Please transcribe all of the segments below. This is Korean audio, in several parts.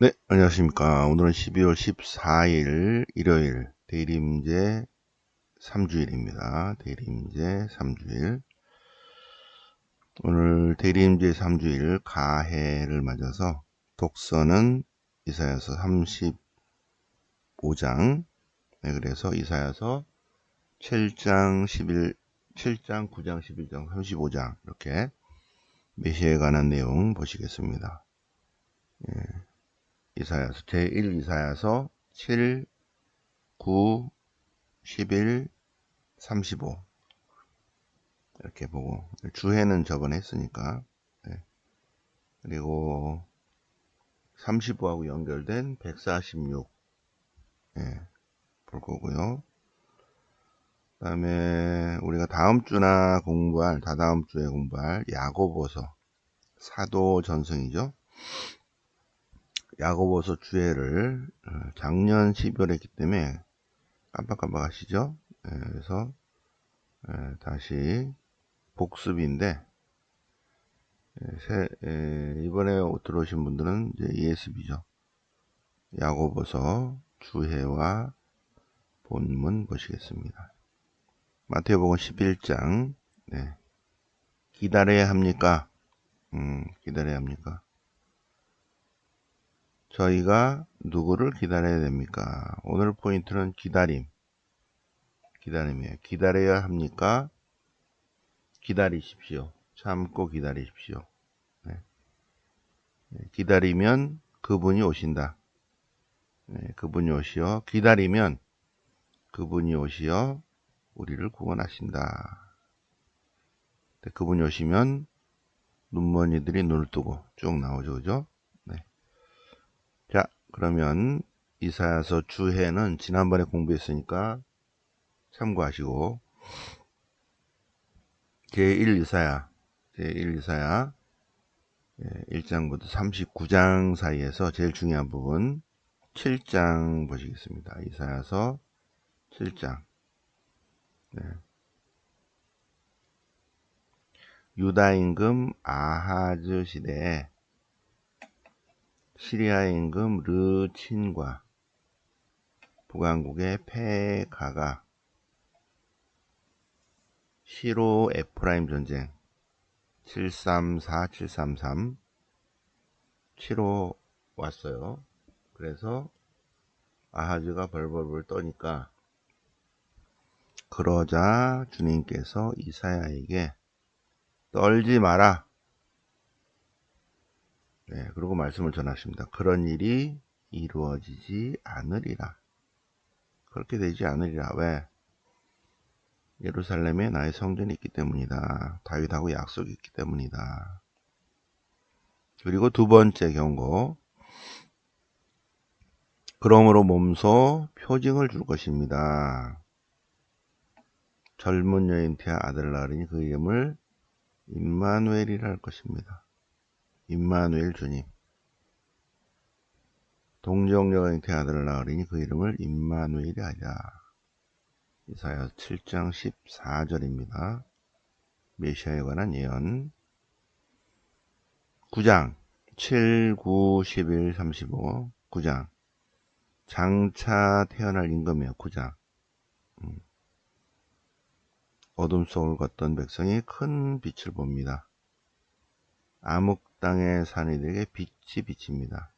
네, 안녕하십니까. 오늘은 12월 14일 일요일 대림제 3주일입니다. 대림제 3주일. 오늘 대림제 3주일 가해를 맞아서 독서는 이사야서 35장. 네, 그래서 이사야서 7장 9장 11장 35장 이렇게 메시아에 관한 내용 보시겠습니다. 예, 이사야서 제1 이사야서 7, 9, 11, 35 이렇게 보고 주해는 저번에 했으니까 네. 그리고 35하고 연결된 146 네, 볼 거고요. 그 다음에 우리가 다음 주나 공부할 다다음 주에 공부할 야고보서 사도 전승이죠. 야고보서 주해를 작년 12월에 했기 때문에 깜빡깜빡 하시죠. 그래서 다시 복습인데 이번에 들어오신 분들은 이제 ESB죠. 야고보서 주해와 본문 보시겠습니다. 마태복음 11장. 네. 기다려야 합니까? 기다려야 합니까? 저희가 누구를 기다려야 됩니까? 오늘 포인트는 기다림이에요. 기다려야 합니까? 기다리십시오. 참고 기다리십시오. 네. 기다리면 그분이 오신다. 네, 그분이 오시어 기다리면 그분이 오시어 우리를 구원하신다. 그분이 오시면 눈머니들이 눈을 뜨고 쭉 나오죠. 그죠? 네. 자, 그러면 이사야서 주해는 지난번에 공부했으니까 참고하시고 제1 이사야 1장부터 39장 사이에서 제일 중요한 부분 7장 보시겠습니다. 이사야서 7장. 네. 유다 임금 아하즈 시대에 시리아 임금 르친과 북왕국의 페가가 시로 에프라임 전쟁 734, 733 치러 왔어요. 그래서 아하즈가 벌벌벌 떠니까 그러자 주님께서 이사야에게 떨지 마라. 네, 그리고 말씀을 전하십니다. 그런 일이 이루어지지 않으리라. 그렇게 되지 않으리라. 왜? 예루살렘에 나의 성전이 있기 때문이다. 다윗하고 약속이 있기 때문이다. 그리고 두 번째 경고. 그러므로 몸소 표징을 줄 것입니다. 젊은 여인 태아 아들을 낳으리니 그 이름을 임마누엘이라 할 것입니다. 임마누엘 주님. 동정 여인 태아 아들을 낳으리니 그 이름을 임마누엘이 하리라. 이사야 7장 14절입니다. 메시아에 관한 예언. 9장 7, 9, 11, 35 9장 장차 태어날 임금이에요. 9장 어둠 속을 걷던 백성이 큰 빛을 봅니다. 암흑 땅의 산이들에게 빛이 비칩니다.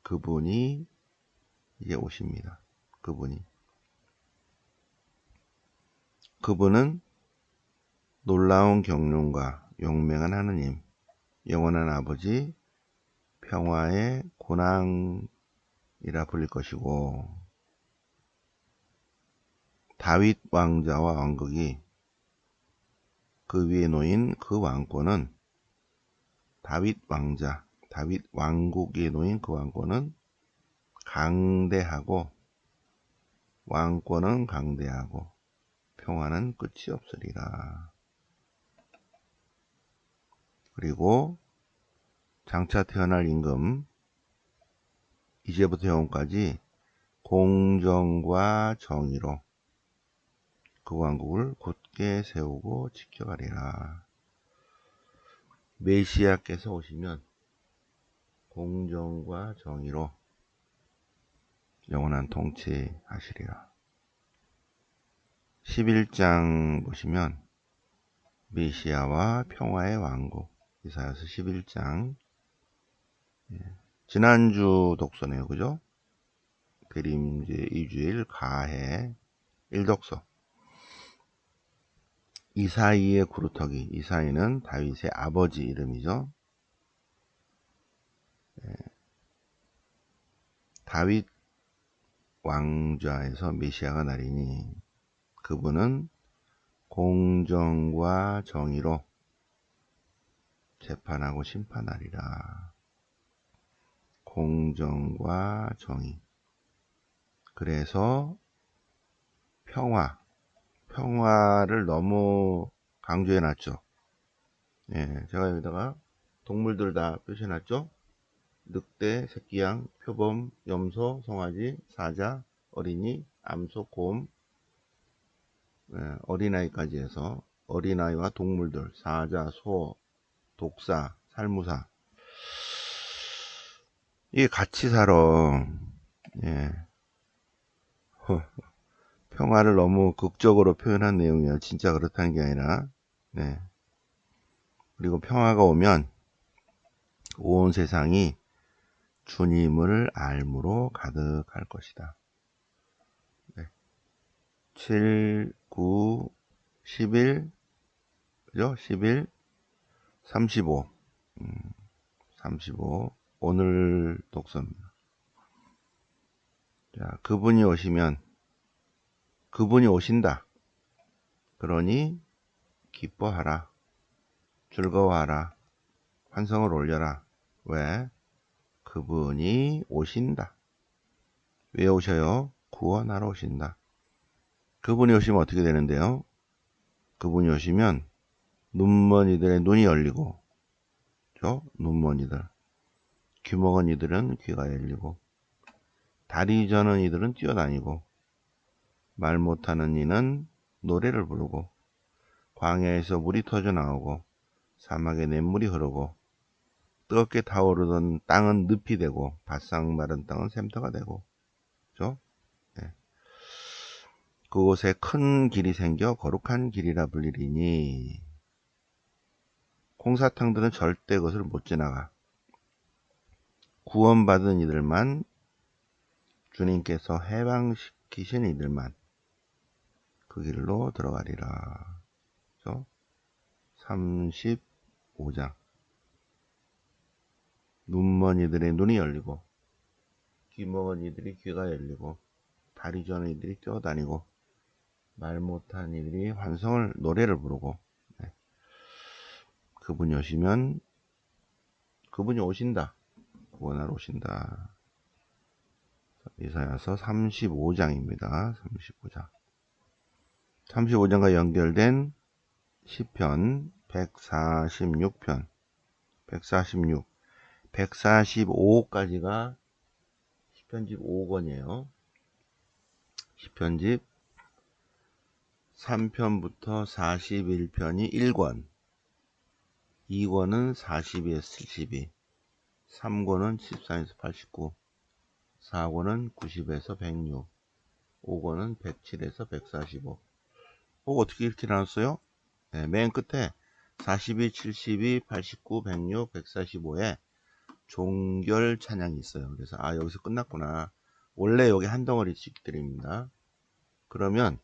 그분이 이제 오십니다. 그분은 놀라운 경륜과 용맹한 하느님, 영원한 아버지, 평화의 고난이라 불릴 것이고, 다윗 왕자와 왕국이 그 위에 놓인 그 왕권은 다윗 왕국에 놓인 그 왕권은 강대하고 왕권은 강대하고 평화는 끝이 없으리라. 그리고 장차 태어날 임금 이제부터 영원까지 공정과 정의로 그 왕국을 굳게 세우고 지켜가리라. 메시아께서 오시면 공정과 정의로 영원한 통치하시리라. 11장 보시면 메시아와 평화의 왕국, 이사야서 11장. 지난주 독서네요, 그죠? 그림제 2주일 가해 1독서. 이사이의 구루터기. 이사이는 다윗의 아버지 이름이죠. 다윗 왕좌에서 메시아가 나리니 그분은 공정과 정의로 재판하고 심판하리라. 공정과 정의. 그래서 평화를 너무 강조해놨죠. 예, 제가 여기다가 동물들 다 표시해놨죠. 늑대, 새끼양, 표범, 염소, 송아지, 사자, 어린이, 암소, 곰, 어린아이까지 해서 어린아이와 동물들, 사자, 소, 독사, 살무사, 이게 같이 살아. 예. 평화를 너무 극적으로 표현한 내용이에요. 진짜 그렇다는 게 아니라. 네. 그리고 평화가 오면 온 세상이 주님을 알므로 가득할 것이다. 네. 7, 9, 11, 그죠? 11, 35. 35. 오늘 독서입니다. 자, 그분이 오신다. 그러니 기뻐하라. 즐거워하라. 환성을 올려라. 왜? 그분이 오신다. 왜 오셔요? 구원하러 오신다. 그분이 오시면 어떻게 되는데요? 그분이 오시면 눈먼이들의 눈이 열리고, 눈먼이들. 귀 먹은 이들은 귀가 열리고, 다리 저는 이들은 뛰어다니고, 말 못하는 이는 노래를 부르고, 광야에서 물이 터져 나오고, 사막에 냇물이 흐르고, 뜨겁게 타오르던 땅은 늪이 되고, 바싹 마른 땅은 샘터가 되고, 그죠? 네. 그곳에 큰 길이 생겨 거룩한 길이라 불리리니, 콩사탕들은 절대 그것을 못 지나가. 구원받은 이들만, 주님께서 해방시키신 이들만 그 길로 들어가리라. 그죠? 35장. 눈먼 이들의 눈이 열리고, 귀 먹은 이들이 귀가 열리고, 다리 저는 이들이 뛰어다니고, 말 못한 이들이 환성을, 노래를 부르고, 네. 그분이 오시면, 그분이 오신다. 구원하러 오신다. 이사야서 35장입니다. 35장. 35장과 연결된 시편 146편, 146, 145까지가 시편집 5권이에요. 시편집 3편부터 41편이 1권, 2권은 42에서 72, 3권은 14에서 89, 4권은 90에서 106, 5권은 107에서 145. 어떻게 이렇게 나눴어요? 네, 맨 끝에 42, 72, 89, 106, 145에 종결 찬양이 있어요. 그래서 여기서 끝났구나. 원래 여기 한 덩어리씩 드립니다. 그러면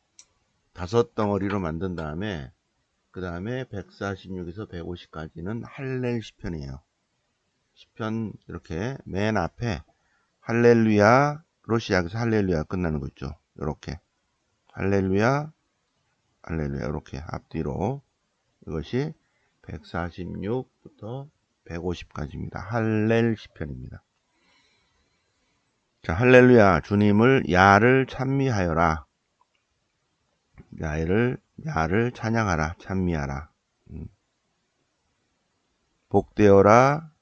5덩어리로 만든 다음에 그 다음에 146에서 150까지는 할렐 시편이에요. 시편 이렇게 맨 앞에 할렐루야로 시작해서 할렐루야 끝나는 거 있죠. 이렇게 할렐루야 할렐루야 이렇게 앞뒤로, 이것이 146부터 150까지입니다. 할렐 시편입니다. 자, 할렐루야. 주님을 야를 찬미하여라. 야를 찬양하라. 찬미하라. 복되어라.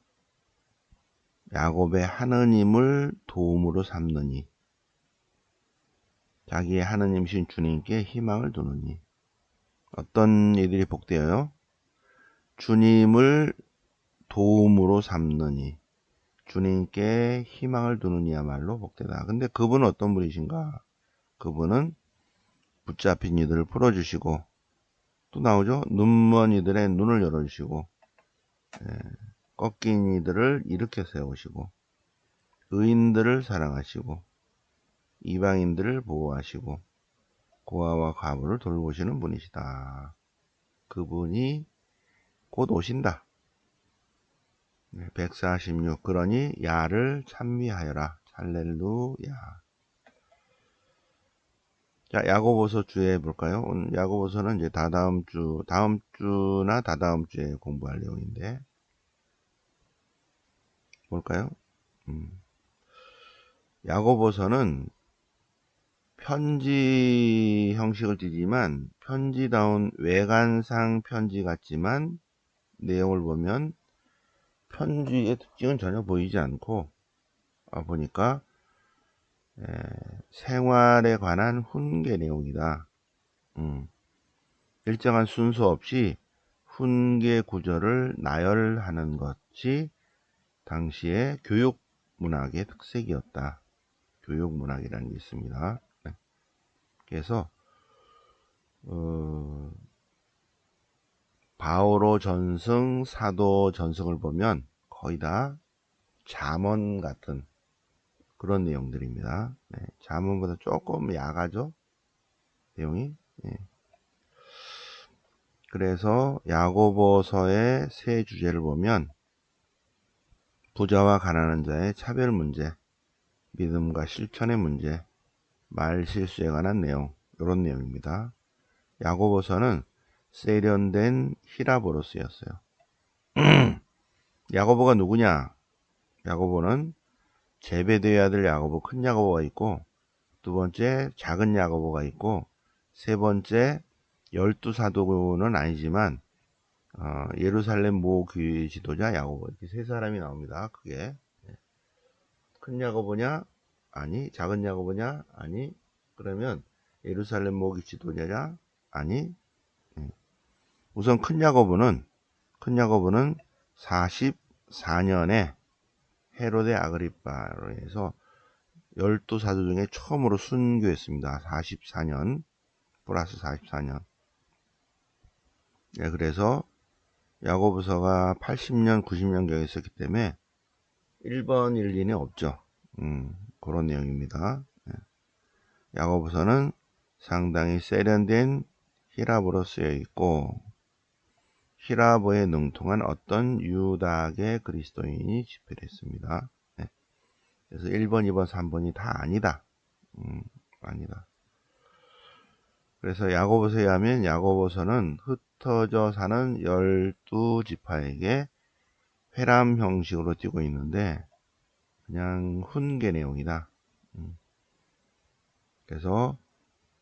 야곱의 하느님을 도움으로 삼느니, 자기의 하느님이신 주님께 희망을 두느니. 어떤 이들이 복되어요? 주님을 도움으로 삼느니, 주님께 희망을 두는 이야말로 복되다. 근데 그분은 어떤 분이신가? 그분은 붙잡힌 이들을 풀어주시고, 또 나오죠? 눈먼 이들의 눈을 열어주시고, 꺾인 이들을 일으켜 세우시고, 의인들을 사랑하시고, 이방인들을 보호하시고, 고아와 과부를 돌보시는 분이시다. 그분이 곧 오신다. 146. 그러니 야를 찬미하여라. 할렐루야. 자, 야고보서 주에 볼까요? 오늘 야고보서는 이제 다음 주나 다다음 주에 공부할 내용인데, 볼까요? 야고보서는 편지 형식을 띠지만, 편지다운 외관상 편지 같지만, 내용을 보면 편지의 특징은 전혀 보이지 않고, 보니까 생활에 관한 훈계 내용이다. 일정한 순서 없이 훈계 구절을 나열하는 것이 당시의 교육 문학의 특색이었다. 교육 문학이라는 게 있습니다. 그래서 바오로 전승, 사도 전승을 보면 거의 다 잠언 같은 그런 내용들입니다. 잠언보다 조금 야하죠, 내용이. 그래서 야고보서의 세 주제를 보면 부자와 가난한 자의 차별 문제, 믿음과 실천의 문제, 말 실수에 관한 내용, 이런 내용입니다. 야고보서는 세련된 히라보로 쓰였어요. 야고보가 누구냐? 야고보는 제베데의 아들 야고보, 큰 야고보가 있고, 두 번째 작은 야고보가 있고, 세 번째 12사도는 아니지만 예루살렘 모교회 지도자 야고보, 이렇게 세 사람이 나옵니다. 그게 큰 야고보냐? 아니. 작은 야고보냐? 아니. 그러면 예루살렘 모교회 지도자냐? 아니. 우선 큰 야고보는 44년에 헤로데 아그리빠로 해서 12사도 중에 처음으로 순교했습니다. 44년 플러스 44년. 그래서 야고보서가 80년 90년경에 있었기 때문에 1번 1인이 없죠. 그런 내용입니다. 야고보서는 상당히 세련된 히라보로 쓰여 있고, 히라보에 능통한 어떤 유다계 그리스도인이 집필했습니다. 그래서 1번, 2번, 3번이 다 아니다. 아니다. 그래서 야고보서에 하면 야고보서는 흩어져 사는 12지파에게 회람 형식으로 띄고 있는데 그냥 훈계 내용이다. 그래서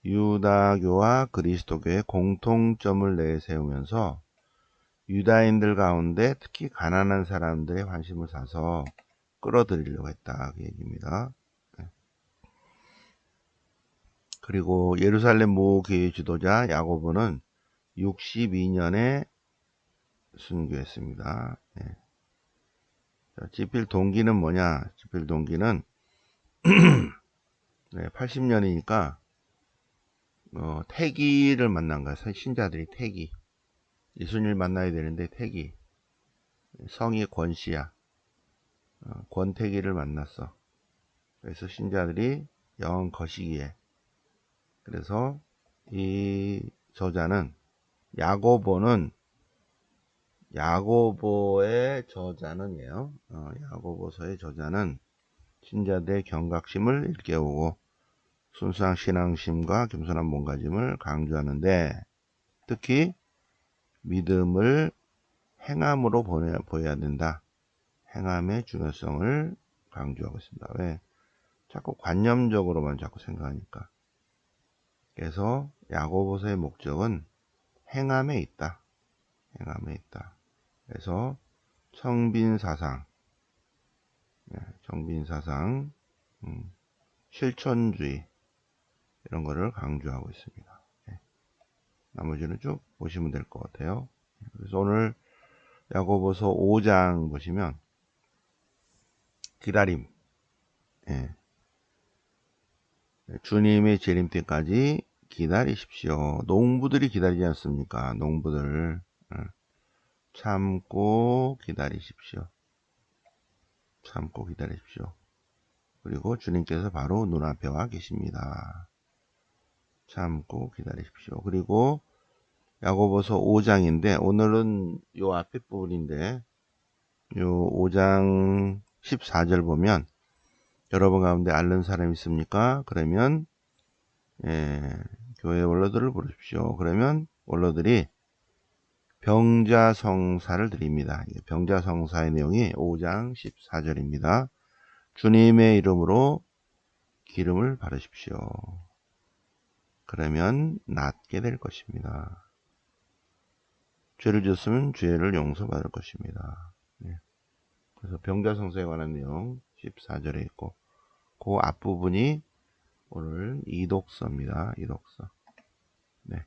유다교와 그리스도교의 공통점을 내세우면서 유다인들 가운데 특히 가난한 사람들의 관심을 사서 끌어들이려고 했다, 그 얘기입니다. 그리고 예루살렘 모교회 지도자 야고보는 62년에 순교했습니다. 집필 동기는 뭐냐? 집필 동기는 80년이니까 태기를 만난 거야. 신자들이 태기. 예수님을 만나야 되는데 태기. 성이 권씨야. 권태기를 만났어. 그래서 신자들이 영 거시기에. 그래서 이 저자는 야고보의 저자는요. 야고보서의 저자는 신자들의 경각심을 일깨우고 순수한 신앙심과 겸손한 몸가짐을 강조하는데, 특히 믿음을 행함으로 보여야 된다. 행함의 중요성을 강조하고 있습니다. 왜? 자꾸 관념적으로만 자꾸 생각하니까. 그래서 야고보서의 목적은 행함에 있다. 행함에 있다. 그래서 청빈사상, 실천주의, 이런 거를 강조하고 있습니다. 나머지는 쭉 보시면 될 것 같아요. 그래서 오늘 야고보서 5장 보시면 기다림. 예. 주님의 재림 때까지 기다리십시오. 농부들이 기다리지 않습니까? 농부들. 참고 기다리십시오. 참고 기다리십시오. 그리고 주님께서 바로 눈앞에 와 계십니다. 참고 기다리십시오. 그리고 야고보서 5장인데 오늘은 요 앞에 부분인데 요 5장 14절 보면 여러분 가운데 앓는 사람 있습니까? 그러면 교회 원로들을 부르십시오. 그러면 원로들이 병자성사를 드립니다. 병자성사의 내용이 5장 14절입니다. 주님의 이름으로 기름을 바르십시오. 그러면 낫게 될 것입니다. 죄를 지었으면 죄를 용서받을 것입니다. 그래서 병자성사에 관한 내용 14절에 있고 그 앞부분이 오늘 이독서입니다. 이독서. 네.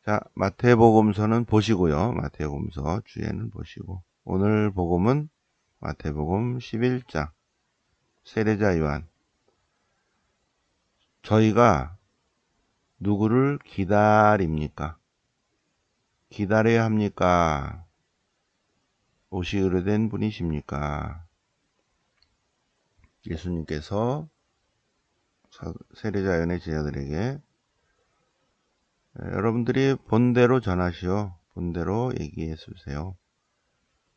자, 마태복음서는 보시고요. 마태복음서 주에는 보시고 오늘 복음은 마태복음 11장 세례자 요한. 저희가 누구를 기다립니까? 기다려야 합니까? 오시게 된 분이십니까? 예수님께서 세례자 요한의 제자들에게 여러분들이 본대로 전하시오. 본대로 얘기해 주세요.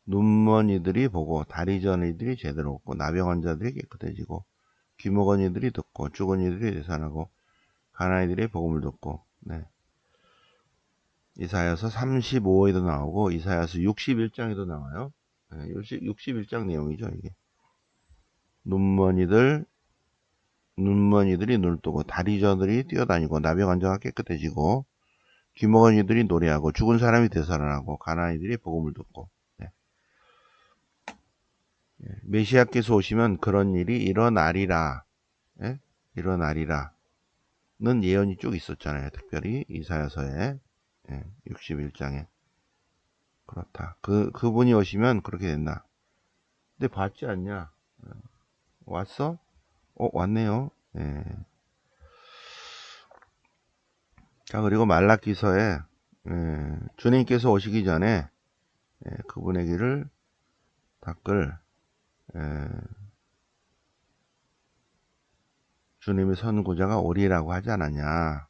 눈먼 이들이 보고 다리 저는 이들이 제대로 걷고 나병 환자들이 깨끗해지고 귀 먹은 이들이 듣고 죽은 이들이 되살아나고 가난한 이들의 복음을 듣고 이사야서 35에도 나오고 이사야서 61장에도 나와요. 61장 내용이죠. 이게 눈먼 이들이 눈을 뜨고 다리 저들이 뛰어다니고 나병 환자가 깨끗해지고 귀 먹은 이들이 노래하고 죽은 사람이 되살아나고 가난한 이들이 복음을 듣고 메시아께서 오시면 그런 일이 일어나리라. 일어나리라는 예언이 쭉 있었잖아요. 특별히 이사야서에 61장에 그렇다. 그분이 오시면 그렇게 된다. 근데 봤지 않냐? 왔어? 왔네요. 자, 그리고 말라기서에 주님께서 오시기 전에 그분의 길을 닦을 주님의 선구자가 오리라고 하지 않았냐.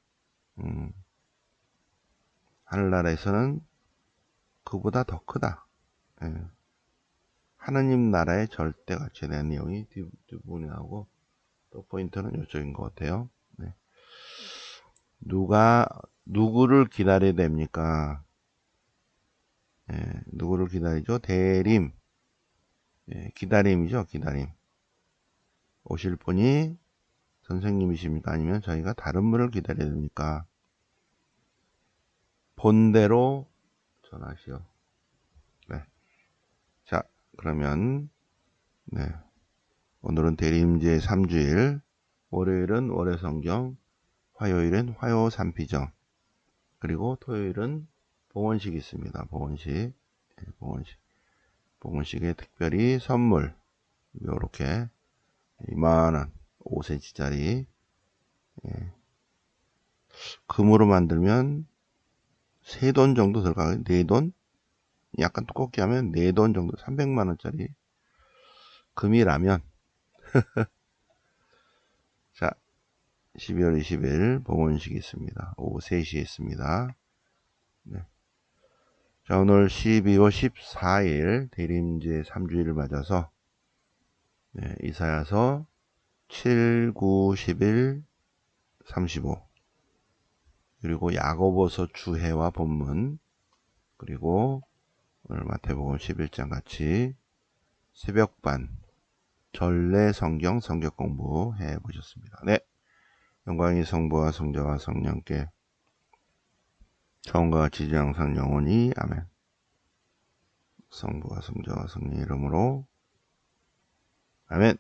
하늘나라에서는 그보다 더 크다. 하느님 나라의 절대가치에 대한 내용이 뒷부분에 나오고 또 포인트는 이쪽인 것 같아요. 누구를 기다려야 됩니까? 누구를 기다리죠? 대림. 기다림이죠. 기다림. 오실 분이 선생님이십니까? 아니면 저희가 다른 분을 기다려야 됩니까? 본대로 전하시오. 자, 그러면 오늘은 대림제 3주일, 월요일은 월요성경, 화요일은 화요 3피정, 그리고 토요일은 봉헌식이 있습니다. 봉헌식. 봉헌식에 특별히 선물 요렇게 이만한 5cm짜리 금으로 만들면 3돈 정도 들어가요. 4돈? 약간 두껍게 하면 4돈 정도, 300만원짜리 금이라면 자, 12월 20일 봉헌식이 있습니다. 오후 3시에 있습니다. 자, 오늘 12월 14일 대림제 3주일을 맞아서 이사야서 7, 9, 11, 35 그리고 야고보서 주해와 본문 그리고 오늘 마태복음 11장 같이 새벽반 전래 성경 성격 공부해 보셨습니다. 영광이 성부와 성자와 성령께 처음과 같이 이제 항상 영원히 아멘. 성부와 성자와 성령의 이름으로 아멘.